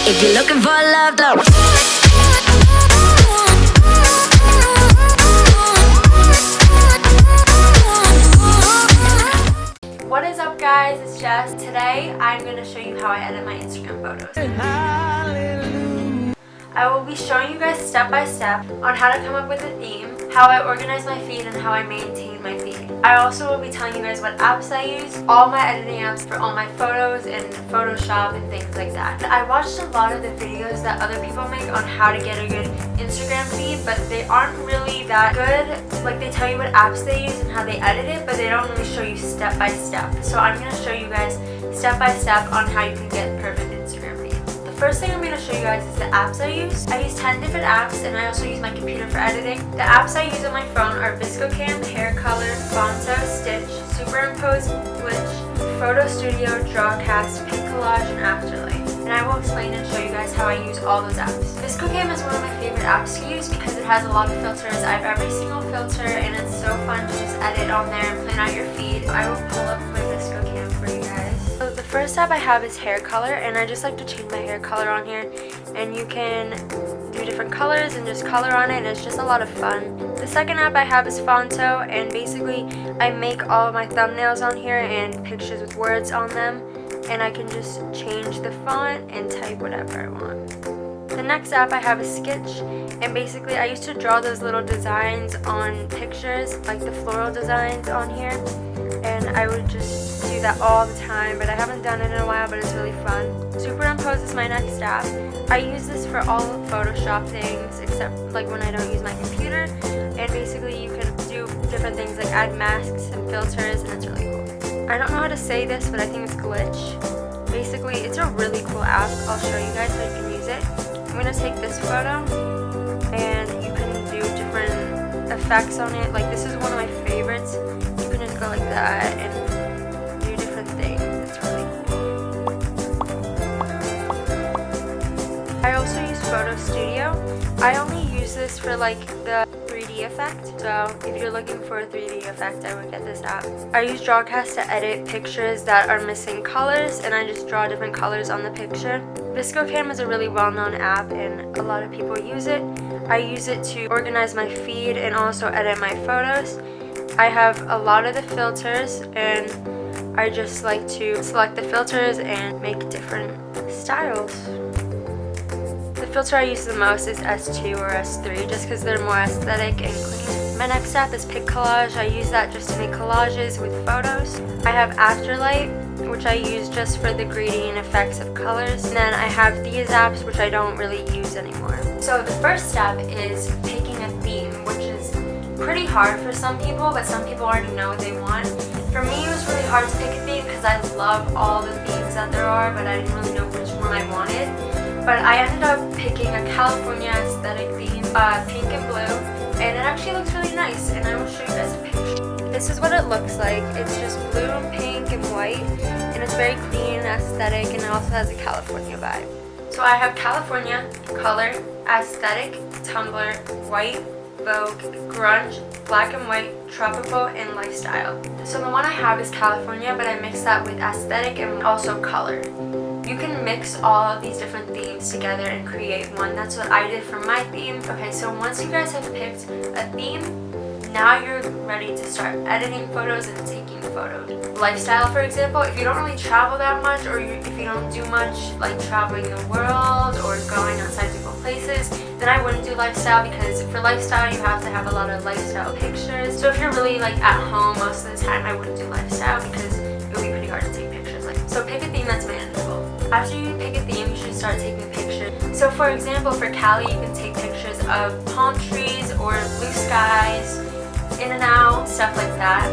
If you're looking for love, though. What is up, guys? It's Jess. Today I'm going to show you how I edit my Instagram photos. I will be showing you guys step by step on how to come up with a theme, how I organize my feed, and how I maintain my feed. I also will be telling you guys what apps I use, all my editing apps for all my photos and Photoshop and things like that. I watched a lot of the videos that other people make on how to get a good Instagram feed, but they aren't really that good. Like, they tell you what apps they use and how they edit it, but they don't really show you step by step. So I'm going to show you guys step by step on how you can get perfect Instagram feed. The first thing I'm going to show you guys is the apps I use. I use 10 different apps, and I also use my computer for editing. The apps I use on my phone are ViscoCam, Hair Color, Fonto, Stitch, Superimpose, Glitch, Photo Studio, Drawcast, Pick Collage, and Afterlight. And I will explain and show you guys how I use all those apps. ViscoCam is one of my favorite apps to use because it has a lot of filters. I have every single filter, and it's so fun to just edit on there and plan out your feed. I will pull up my ViscoCam for you guys. So the first app I have is Hair Color, and I just like to change my hair color on here. And you can do different colors and just color on it, and it's just a lot of fun. The second app I have is Fonto, and basically I make all of my thumbnails on here and pictures with words on them, and I can just change the font and type whatever I want. The next app I have is Sketch, and basically I used to draw those little designs on pictures, like the floral designs on here, and I would just do that all the time, but I haven't done it in a while, but it's really fun. Superimpose is my next app. I use this for all Photoshop things except like when I don't use my computer, and basically you can do different things like add masks and filters, and it's really cool. I don't know how to say this, but I think it's Glitch. Basically, it's a really cool app. I'll show you guys how you can use it. I'm going to take this photo, and you can do different effects on it. Like, this is one of my favorites. You can just go like that and do different things. It's really cool. I also use Photo Studio. I only use this for like the 3D effect, so if you're looking for a 3D effect, I would get this app. I use Drawcast to edit pictures that are missing colors, and I just draw different colors on the picture. ViscoCam is a really well-known app, and a lot of people use it. I use it to organize my feed and also edit my photos. I have a lot of the filters, and I just like to select the filters and make different styles. The filter I use the most is S2 or S3 just because they're more aesthetic and clean. My next app is Pick Collage. I use that just to make collages with photos. I have Afterlight, which I use just for the gradient effects of colors. And then I have these apps, which I don't really use anymore. So the first step is picking a theme, which is pretty hard for some people, but some people already know what they want. For me, it was really hard to pick a theme because I love all the themes that there are, but I didn't really know which one I wanted. But I ended up picking a California aesthetic theme, pink and blue, and it actually looks really nice, and I will show you guys a picture. This is what it looks like. It's just blue and pink and white, and it's very clean and aesthetic, and it also has a California vibe. So I have California, color, aesthetic, Tumblr, white, Vogue, grunge, black and white, tropical, and lifestyle. So the one I have is California, but I mix that with aesthetic and also color. You can mix all of these different themes together and create one. That's what I did for my theme. Okay, so once you guys have picked a theme, now you're ready to start editing photos and taking photos. Lifestyle, for example, if you don't really travel that much, or if you don't do much like traveling the world or going outside to go places, then I wouldn't do lifestyle, because for lifestyle you have to have a lot of lifestyle pictures. So if you're really like at home most of the time, I wouldn't do lifestyle because it would be pretty hard to take pictures. So pick a theme that's manageable. After you pick a theme, you should start taking pictures. So for example, for Cali, you can take pictures of palm trees or blue skies, in and out, stuff like that.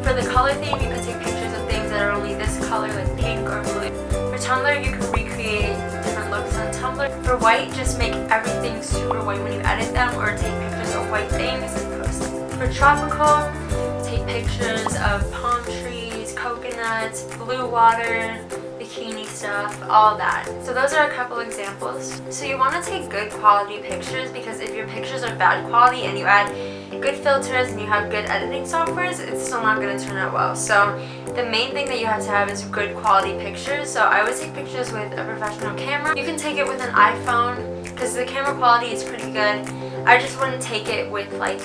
For the color theme, you can take pictures of things that are only this color, like pink or blue. For Tumblr, you can recreate different looks on Tumblr. For white, just make everything super white when you edit them, or take pictures of white things and post them. For tropical, take pictures of palm trees, coconuts, blue water, bikini stuff, all that. So those are a couple examples. So you want to take good quality pictures, because if your pictures are bad quality and you add good filters and you have good editing softwares, it's still not going to turn out well. So the main thing that you have to have is good quality pictures. So I would take pictures with a professional camera. You can take it with an iPhone because the camera quality is pretty good. I just wouldn't take it with like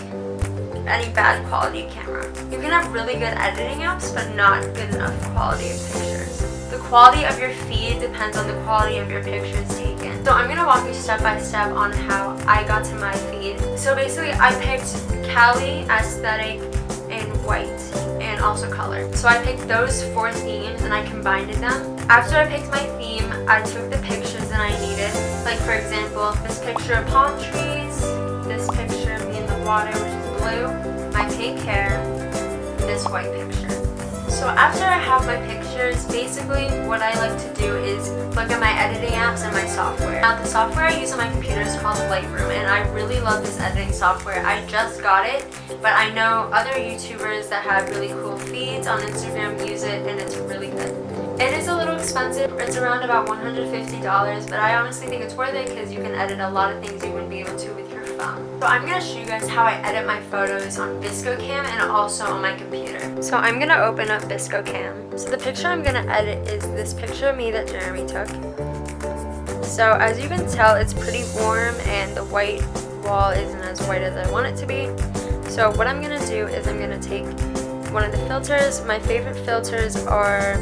any bad quality camera. You can have really good editing apps but not good enough quality of pictures. The quality of your feed depends on the quality of your pictures taken. So I'm going to walk you step by step on how I got to my feed. So basically I picked Cali, aesthetic, and white, and also color. So I picked those 4 themes and I combined them. After I picked my theme, I took the pictures that I needed. Like for example, this picture of palm trees, this picture of me in the water which is blue, my pink hair, and this white picture. So after I have my pictures, basically what I like to do is look at my editing apps and my software. Now the software I use on my computer is called Lightroom, and I really love this editing software. I just got it, but I know other YouTubers that have really cool feeds on Instagram use it, and it's really good. It is a little expensive. It's around about $150, but I honestly think it's worth it because you can edit a lot of things you wouldn't be able to with your phone. So I'm going to show you guys how I edit my photos on ViscoCam and also on my computer. So I'm going to open up ViscoCam. So the picture I'm going to edit is this picture of me that Jeremy took. So as you can tell, it's pretty warm and the white wall isn't as white as I want it to be. So what I'm going to do is I'm going to take one of the filters. My favorite filters are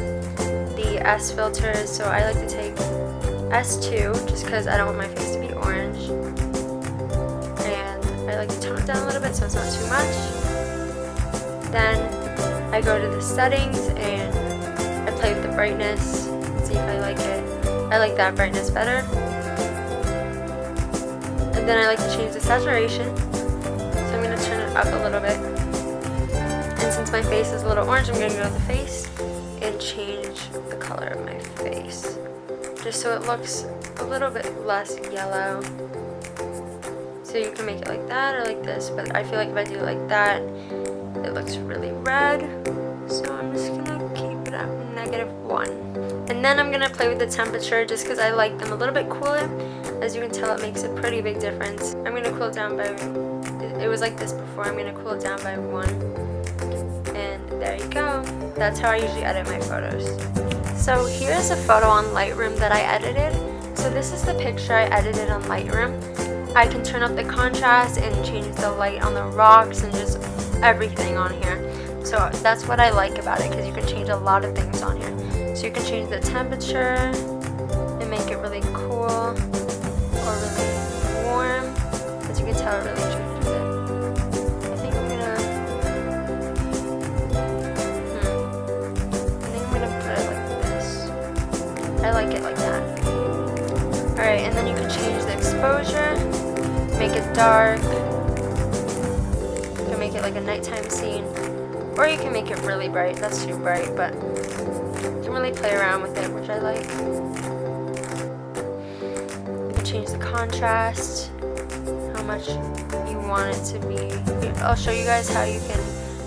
the S filters, so I like to take S2 just because I don't want my face to be orange, and I like to tone it down a little bit so it's not too much. Then I go to the settings and I play with the brightness and see if I like it. I like that brightness better. And then I like to change the saturation, so I'm going to turn it up a little bit. And since my face is a little orange, I'm going to go to the face and change the color of my face just so it looks a little bit less yellow. So you can make it like that or like this, but I feel like if I do it like that, it looks really red. So I'm just gonna keep it at -1. And then I'm gonna play with the temperature just because I like them a little bit cooler. As you can tell, it makes a pretty big difference. I'm gonna cool it down by, it was like this before, I'm gonna cool it down by 1. There you go. That's how I usually edit my photos. So here's a photo on Lightroom that I edited. So this is the picture I edited on Lightroom. I can turn up the contrast and change the light on the rocks and just everything on here. So that's what I like about it, because you can change a lot of things on here. So you can change the temperature and make it really cool or really warm. As you can tell, it really changes it. I like it like that. Alright, and then you can change the exposure, make it dark. You can make it like a nighttime scene, or you can make it really bright. That's too bright, but you can really play around with it, which I like. You can change the contrast, how much you want it to be. I'll show you guys how you can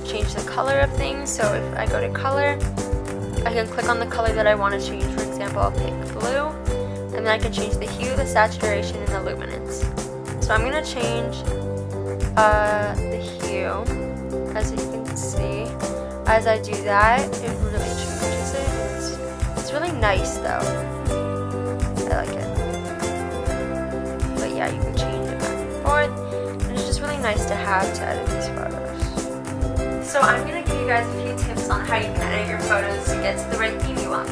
change the color of things. So if I go to color, I can click on the color that I want to change. For example, I'll pick blue, and then I can change the hue, the saturation, and the luminance. So I'm going to change the hue. As you can see, as I do that, it really changes it. It's really nice though. I like it. But yeah, you can change it back and forth, and it's just really nice to have to edit these photos. So I'm going to give you guys a few tips on how you can edit your photos to get to the right theme you want.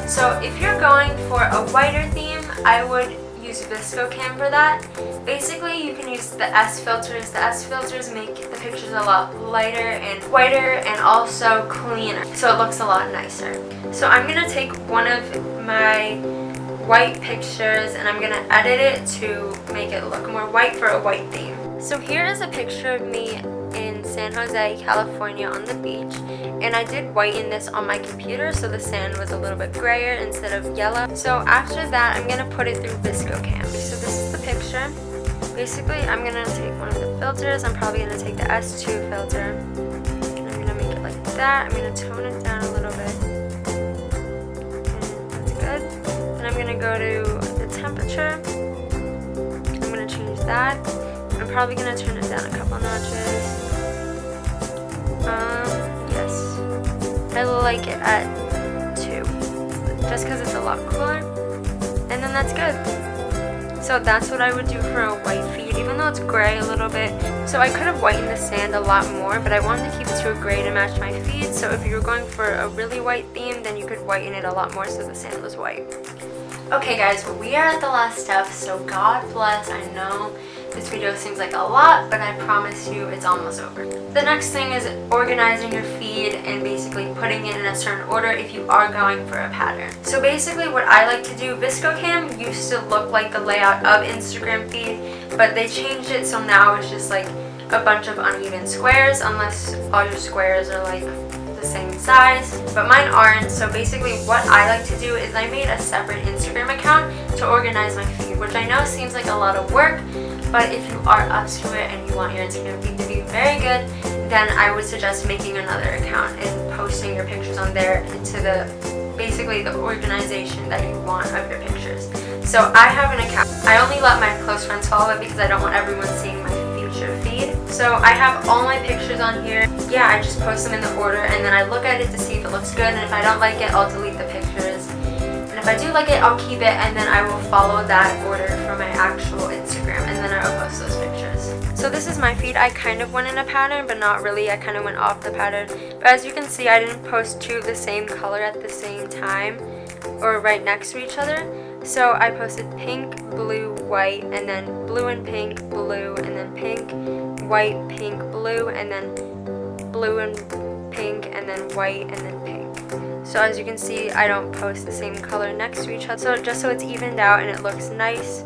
So if you're going for a whiter theme, I would use ViscoCam for that. Basically, you can use the S filters. The S filters make the pictures a lot lighter and whiter and also cleaner, so it looks a lot nicer. So I'm going to take one of my white pictures and I'm going to edit it to make it look more white for a white theme. So here is a picture of me in San Jose, California on the beach, and I did whiten this on my computer so the sand was a little bit grayer instead of yellow. So after that, I'm going to put it through ViscoCam. So this is the picture. Basically, I'm going to take one of the filters. I'm probably going to take the S2 filter, and I'm going to make it like that. I'm going to tone it down a little bit, and that's good. And I'm going to go to the temperature. I'm going to change that. I'm probably gonna turn it down a couple notches. Yes. I like it at 2, just because it's a lot cooler. And then that's good. So that's what I would do for a white feed, even though it's gray a little bit. So I could have whitened the sand a lot more, but I wanted to keep it to a gray to match my feed. So if you were going for a really white theme, then you could whiten it a lot more so the sand was white. Okay guys, we are at the last step, so God bless. I know this video seems like a lot, but I promise you it's almost over. The next thing is organizing your feed and basically putting it in a certain order if you are going for a pattern. So basically what I like to do, ViscoCam used to look like the layout of Instagram feed, but they changed it so now it's just like a bunch of uneven squares, unless all your squares are like the same size, but mine aren't. So basically what I like to do is I made a separate Instagram account to organize my feed, which I know seems like a lot of work, but if you are up to it and you want your Instagram feed to be very good, then I would suggest making another account and posting your pictures on there into basically the organization that you want of your pictures. So I have an account. I only let my close friends follow it because I don't want everyone seeing my future feed. So I have all my pictures on here. Yeah, I just post them in the order and then I look at it to see if it looks good, and if I don't like it, I'll delete the pictures. And if I do like it, I'll keep it, and then I will follow that order for my actual Instagram, and then I will post those pictures. So this is my feed. I kind of went in a pattern, but not really. I kind of went off the pattern. But as you can see, I didn't post 2 of the same color at the same time or right next to each other. So I posted pink, blue, white, and then blue and pink, blue, and then pink, white, pink, blue, and then blue and pink, and then white, and then pink. So as you can see, I don't post the same color next to each other, so just so it's evened out and it looks nice.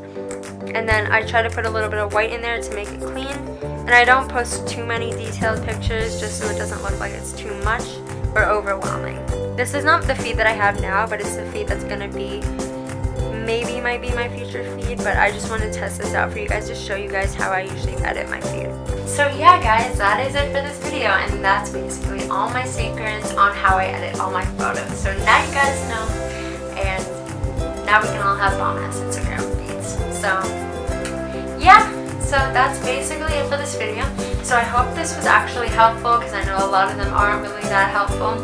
And then I try to put a little bit of white in there to make it clean. And I don't post too many detailed pictures just so it doesn't look like it's too much or overwhelming. This is not the feed that I have now, but it's the feed that's gonna be, maybe might be my future feed, but I just want to test this out for you guys to show you guys how I usually edit my feed. So yeah guys, that is it for this video, and that's basically all my secrets on how I edit all my photos. So now you guys know, and now we can all have bomb-ass Instagram feeds. So yeah, so that's basically it for this video. So I hope this was actually helpful, because I know a lot of them aren't really that helpful.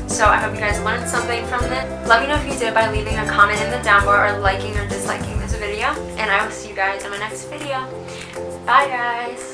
So I hope you guys learned something from this. Let me know if you did by leaving a comment in the down bar or liking or disliking this video. And I will see you guys in my next video. Bye guys!